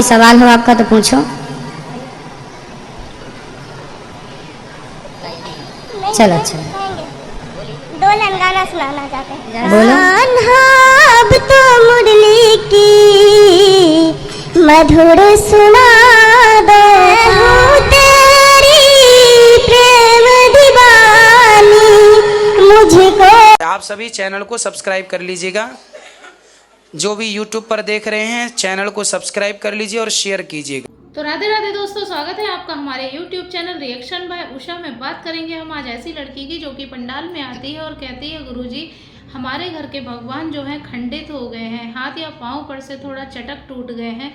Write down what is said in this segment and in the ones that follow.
सवाल हो आपका तो पूछो। चलो अच्छा दो लाइन गाना सुनाना चाहते हैं। बोलो। अब तो मुरली की मधुर सुना दो, तेरी प्रेम दीवानी मुझको। आप सभी चैनल को सब्सक्राइब कर लीजिएगा। जो भी यूट्यूब पर देख रहे हैं चैनल को सब्सक्राइब कर लीजिए और शेयर कीजिएगा। तो राधे राधे दोस्तों, स्वागत है आपका हमारे YouTube channel reaction by Usha में। बात करेंगे हम आज ऐसी लड़की की जो कि पंडाल में आती है और कहती है गुरुजी हमारे घर के भगवान जो हैं खंडित हो गए हैं, हाथ या पांव पर से थोड़ा चटक टूट गए हैं,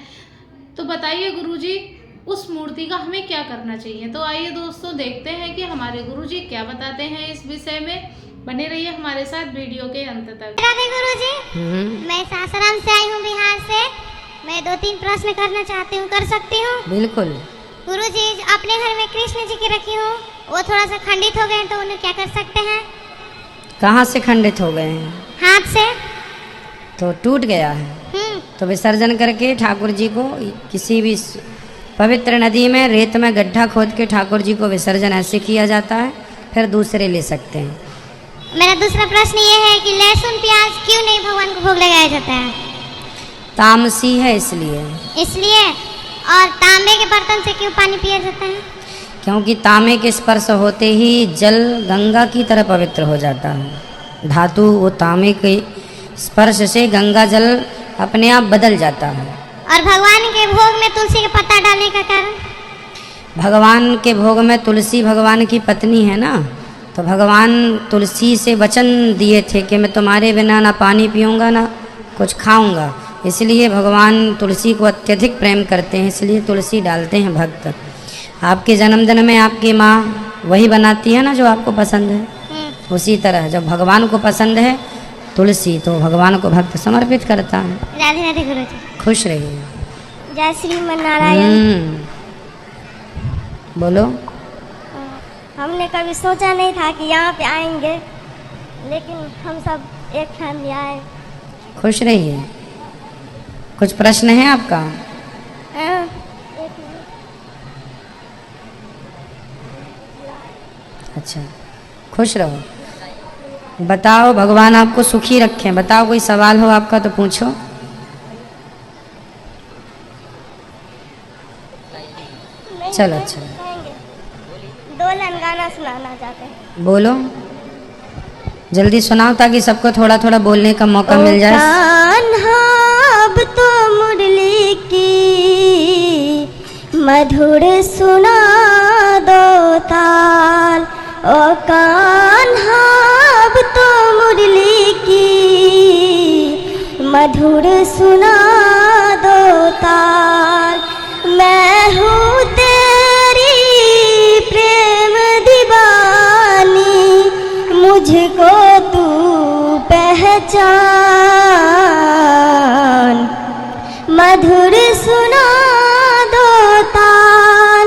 तो बताइए गुरुजी उस मूर्ति का हमें क्या करना चाहिए। तो आइए दोस्तों देखते हैं कि हमारे गुरुजी क्या बताते हैं इस विषय में। बने रहिए हमारे साथ वीडियो के अंत तक। राधे गुरुजी, मैं सासाराम से आई हूँ, बिहार से। मैं 2-3 प्रश्न करना चाहती हूँ, कर सकती हूँ? बिल्कुल। गुरुजी, अपने घर में कृष्ण जी की रखी हूँ, वो थोड़ा सा खंडित हो गए हैं, तो उन्हें क्या कर सकते हैं? कहाँ से खंडित हो गए हैं? हाथ से। तो टूट गया है तो विसर्जन करके ठाकुर जी को किसी भी पवित्र नदी में रेत में गड्ढा खोद के ठाकुर जी को विसर्जन ऐसे किया जाता है, फिर दूसरे ले सकते हैं। मेरा दूसरा प्रश्न ये है कि लहसुन प्याज क्यों नहीं भगवान को भोग लगाया जाता है? तामसी है इसलिए। इसलिए। और तांबे के बर्तन से क्यों पानी पिया जाता है? क्योंकि तांबे के स्पर्श होते ही जल गंगा की तरह पवित्र हो जाता है। धातु वो तांबे के स्पर्श से गंगा जल अपने आप बदल जाता है। और भगवान के भोग में तुलसी का पत्ता डालने का कारण? भगवान के भोग में तुलसी भगवान की पत्नी है ना, तो भगवान तुलसी से वचन दिए थे कि मैं तुम्हारे बिना ना पानी पीऊँगा ना कुछ खाऊंगा, इसलिए भगवान तुलसी को अत्यधिक प्रेम करते हैं, इसलिए तुलसी डालते हैं भक्त। आपके जन्मदिन में आपकी माँ वही बनाती है ना जो आपको पसंद है, उसी तरह जब भगवान को पसंद है तुलसी तो भगवान को भक्त समर्पित करता है। राधे राधे गुरुजी। खुश रहिए। जय श्रीमन नारायण। बोलो। हमने कभी सोचा नहीं था कि यहाँ पे आएंगे, लेकिन हम सब एक फैमिली आए। खुश रहिए। कुछ प्रश्न है आपका? अच्छा, खुश रहो। बताओ, भगवान आपको सुखी रखें। बताओ, कोई सवाल हो आपका तो पूछो। चलो अच्छा, 2 लाइन गाना सुनाना चाहते हैं। बोलो, जल्दी सुनाओ ताकि सबको थोड़ा थोड़ा बोलने का मौका मिल जाए। अब तो मुरली की मधुर सुना दो ताल, ओ कान्हा अब तो मुरली की मधुर सुना दो ताल। मैं हूँ तेरी प्रेम दीवानी, मुझको तू पहचान। मधुर सुना दो ताल,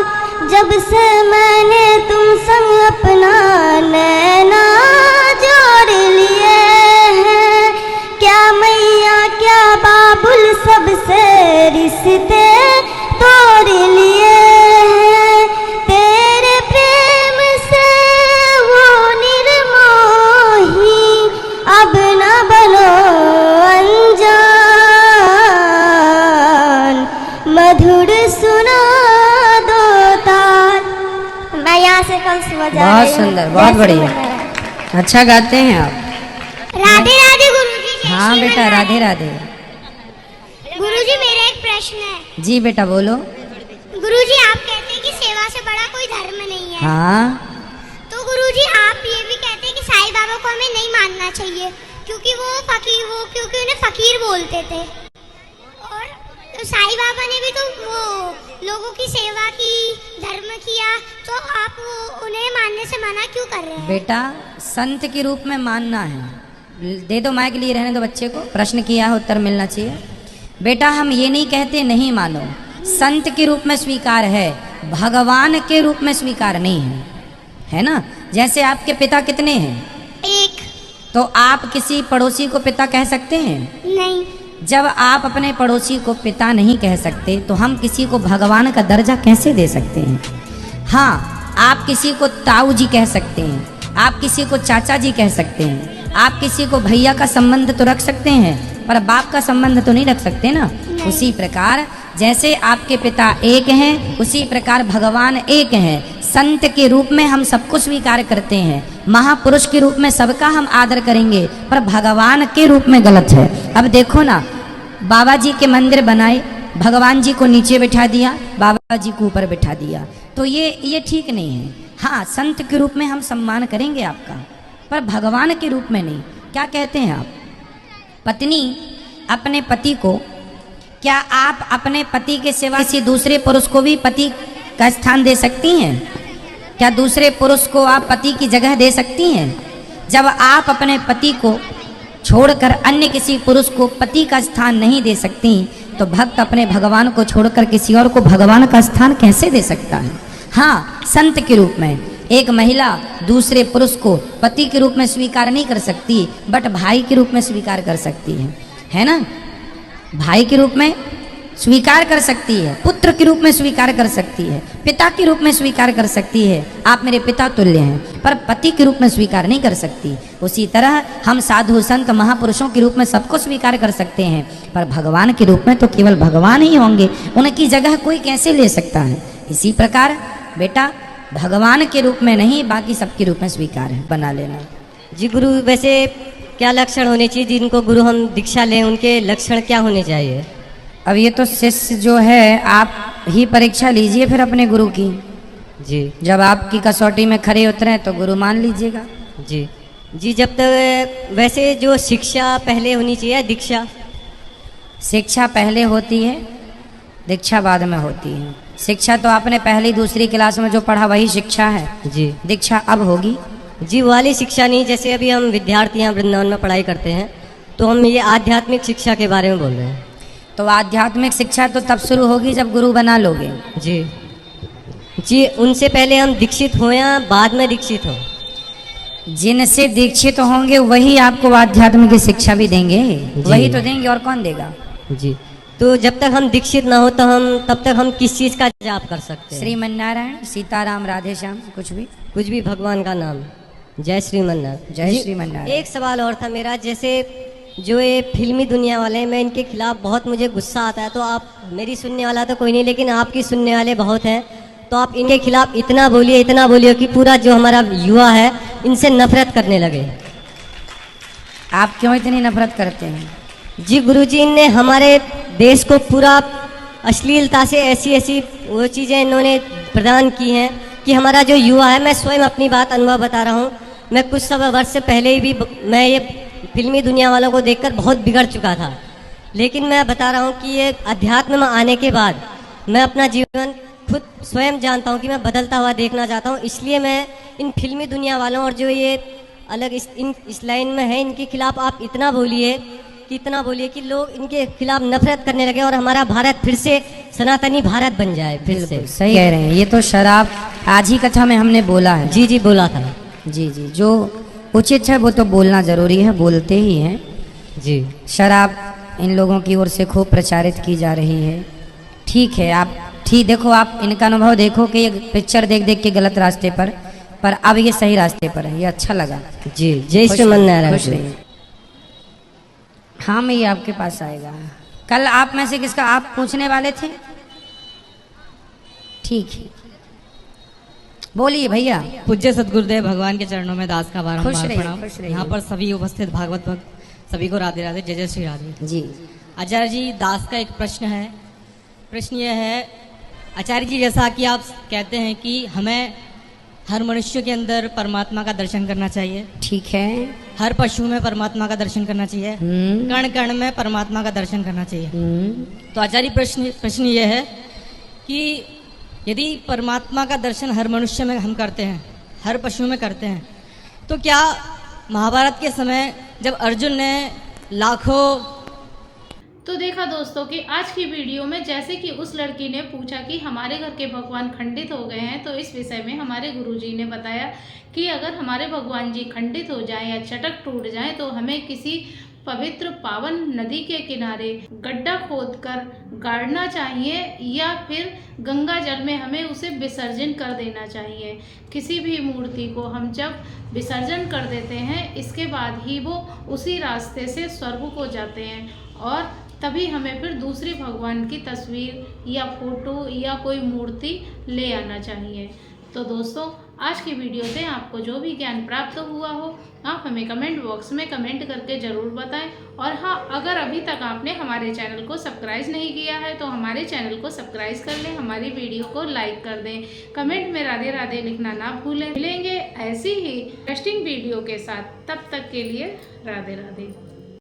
जब से मैंने तुम संग अपना नैना जोड़ लिए हैं। क्या मैया क्या बाबुल सबसे रिश्ते तोड़ लिए हैं। तेरे प्रेम से वो निर्मोही, अब न बनो अनजान। मधुर सुना दो ताल। मैं यहाँ से कल सुबह जा बहुत रही हूँ। सुंदर, बहुत बढ़िया, अच्छा गाते हैं आप। राधे राधे गुरुजी। हाँ बेटा, राधे राधे। गुरुजी, मेरा एक प्रश्न है। जी बेटा बोलो। गुरुजी, आप कहते हैं कि सेवा से बड़ा कोई धर्म नहीं है। हाँ, तो गुरुजी आप ये भी कहते हैं कि साईं बाबा को हमें नहीं मानना चाहिए, क्योंकि क्योंकि उन्हें फकीर बोलते थे। और तो साईं बाबा ने भी तो वो लोगों की सेवा की, धर्म किया, तो आप उन्हें मानने से मना क्यों कर रहे हैं? बेटा संत के रूप में मानना है। दे दो माइक, लिए रहने दो बच्चे को। प्रश्न किया है, उत्तर मिलना चाहिए। बेटा हम ये नहीं कहते नहीं मानो, संत के रूप में स्वीकार है, भगवान के रूप में स्वीकार नहीं है, है ना। जैसे आपके पिता कितने हैं? एक। तो आप किसी पड़ोसी को पिता कह सकते हैं? नहीं। जब आप अपने पड़ोसी को पिता नहीं कह सकते तो हम किसी को भगवान का दर्जा कैसे दे सकते हैं। हाँ, आप किसी को ताऊ जी कह सकते हैं, आप किसी को चाचा जी कह सकते हैं, आप किसी को भैया का संबंध तो रख सकते हैं, पर बाप का संबंध तो नहीं रख सकते ना। उसी प्रकार जैसे आपके पिता एक हैं, उसी प्रकार भगवान एक हैं। संत के रूप में हम सबको स्वीकार करते हैं, महापुरुष के रूप में सबका हम आदर करेंगे, पर भगवान के रूप में गलत है। अब देखो ना, बाबा जी के मंदिर बनाए, भगवान जी को नीचे बिठा दिया, बाबा जी को ऊपर बिठा दिया, तो ये ठीक नहीं है। हाँ, संत के रूप में हम सम्मान करेंगे आपका, पर भगवान के रूप में नहीं। क्या कहते हैं आप, पत्नी अपने पति को, क्या आप अपने पति के सिवा किसी दूसरे पुरुष को भी पति का स्थान दे सकती हैं? क्या दूसरे पुरुष को आप पति की जगह दे सकती हैं? जब आप अपने पति को छोड़कर अन्य किसी पुरुष को पति का स्थान नहीं दे सकती, तो भक्त अपने भगवान को छोड़कर किसी और को भगवान का स्थान कैसे दे सकता है। हाँ, संत के रूप में एक महिला दूसरे पुरुष को पति के रूप में स्वीकार नहीं कर सकती, बट भाई के रूप में स्वीकार कर सकती है ना। भाई के रूप में स्वीकार कर सकती है, पुत्र के रूप में स्वीकार कर सकती है, पिता के रूप में स्वीकार कर सकती है, आप मेरे पिता तुल्य हैं, पर पति के रूप में स्वीकार नहीं कर सकती। उसी तरह हम साधु संत महापुरुषों के रूप में सबको स्वीकार कर सकते हैं, पर भगवान के रूप में तो केवल भगवान ही होंगे, उनकी जगह कोई कैसे ले सकता है। इसी प्रकार बेटा, भगवान के रूप में नहीं, बाकी सबके रूप में स्वीकार है, बना लेना। जी गुरु, वैसे क्या लक्षण होने चाहिए जिनको गुरु हम दीक्षा लें, उनके लक्षण क्या होने चाहिए? अब ये तो शिष्य जो है, आप ही परीक्षा लीजिए फिर अपने गुरु की। जी, जब आपकी कसौटी में खरे उतरे तो गुरु मान लीजिएगा। जी जी। जब तक वैसे जो शिक्षा पहले होनी चाहिए, दीक्षा? शिक्षा पहले होती है, दीक्षा बाद में होती है। शिक्षा तो आपने पहली दूसरी क्लास में जो पढ़ा वही शिक्षा है जी। दीक्षा अब होगी? जी, वाली शिक्षा नहीं। जैसे अभी हम विद्यार्थी यहाँ वृंदावन में पढ़ाई करते हैं, तो हम ये आध्यात्मिक शिक्षा के बारे में बोल रहे हैं। तो आध्यात्मिक शिक्षा तो तब शुरू होगी जब गुरु बना लोगे। जी जी, उनसे पहले हम दीक्षित हो या बाद में दीक्षित हो? जिनसे दीक्षित होंगे वही आपको आध्यात्मिक की शिक्षा भी देंगे, वही तो देंगे, और कौन देगा। जी, तो जब तक हम दीक्षित ना हो तो तब तक हम किस चीज़ का जाप कर सकते हैं? श्रीमन्नारायण, सीताराम, राधे श्याम, कुछ भी भगवान का नाम। जय श्रीमन्नारायण। जय श्रीमन्नारायण। एक सवाल और था मेरा, जैसे जो ये फिल्मी दुनिया वाले हैं, मैं इनके खिलाफ बहुत मुझे गुस्सा आता है। तो आप, मेरी सुनने वाला तो कोई नहीं, लेकिन आपकी सुनने वाले बहुत हैं, तो आप इनके खिलाफ इतना बोलिए कि पूरा जो हमारा युवा है इनसे नफरत करने लगे। आप क्यों इतनी नफरत करते हैं? जी गुरुजी, ने हमारे देश को पूरा अश्लीलता से ऐसी वो चीज़ें इन्होंने प्रदान की हैं कि हमारा जो युवा है, मैं स्वयं अपनी बात अनुभव बता रहा हूँ, मैं कुछ सब वर्ष से पहले ही भी मैं ये फिल्मी दुनिया वालों को देखकर बहुत बिगड़ चुका था। लेकिन मैं बता रहा हूँ कि ये अध्यात्म में आने के बाद मैं अपना जीवन खुद स्वयं जानता हूँ कि मैं बदलता हुआ देखना चाहता हूँ। इसलिए मैं इन फिल्मी दुनिया वालों और जो ये अलग इस लाइन में है, इनके खिलाफ आप इतना बोलिए कि लोग इनके खिलाफ नफरत करने लगे और हमारा भारत फिर से सनातनी भारत बन जाए फिर से। सही कह रहे हैं, ये तो शराब आज ही कथा में हमने बोला है। जी जी, बोला था। जी जी, जो उचित है वो तो बोलना जरूरी है, बोलते ही हैं। जी, शराब इन लोगों की ओर से खूब प्रचारित की जा रही है। ठीक है, आप ठीक देखो, आप इनका अनुभव देखो कि ये पिक्चर देख के गलत रास्ते पर अब ये सही रास्ते पर है, ये अच्छा लगा। जी, जय श्रीमन्नारायण। हाँ, मैं ये आपके पास आएगा। कल आप में से किसका आप पूछने वाले थे? ठीक है, बोलिए भैया। पूज्य सदगुरुदेव भगवान के चरणों में दास का बारंबार प्रणाम। खुश रहिए। यहाँ पर सभी उपस्थित भागवत भक्त सभी को राधे राधे, जय जय श्री राधे। जी आचार्य जी, दास का एक प्रश्न है। प्रश्न यह है आचार्य जी, जैसा कि आप कहते हैं कि हमें हर मनुष्य के अंदर परमात्मा का दर्शन करना चाहिए, ठीक है, हर पशु में परमात्मा का दर्शन करना चाहिए, कण कण में परमात्मा का दर्शन करना चाहिए। तो आचार्य प्रश्न यह है कि यदि परमात्मा का दर्शन हर मनुष्य में हम करते हैं, हर पशु में करते हैं, तो क्या महाभारत के समय जब अर्जुन ने लाखों तो देखा दोस्तों कि आज की वीडियो में जैसे कि उस लड़की ने पूछा कि हमारे घर के भगवान खंडित हो गए हैं, तो इस विषय में हमारे गुरुजी ने बताया कि अगर हमारे भगवान जी खंडित हो जाएं या चटक टूट जाएं तो हमें किसी पवित्र पावन नदी के किनारे गड्ढा खोदकर गाड़ना चाहिए या फिर गंगा जल में हमें उसे विसर्जन कर देना चाहिए। किसी भी मूर्ति को हम जब विसर्जन कर देते हैं, इसके बाद ही वो उसी रास्ते से स्वर्ग को जाते हैं और तभी हमें फिर दूसरे भगवान की तस्वीर या फोटो या कोई मूर्ति ले आना चाहिए। तो दोस्तों, आज की वीडियो से आपको जो भी ज्ञान प्राप्त हुआ हो, आप हमें कमेंट बॉक्स में कमेंट करके ज़रूर बताएं। और हाँ, अगर अभी तक आपने हमारे चैनल को सब्सक्राइब नहीं किया है तो हमारे चैनल को सब्सक्राइब कर लें, हमारी वीडियो को लाइक कर दें, कमेंट में राधे राधे लिखना ना भूलें। मिलेंगे ऐसी ही इंटरेस्टिंग वीडियो के साथ, तब तक के लिए राधे राधे।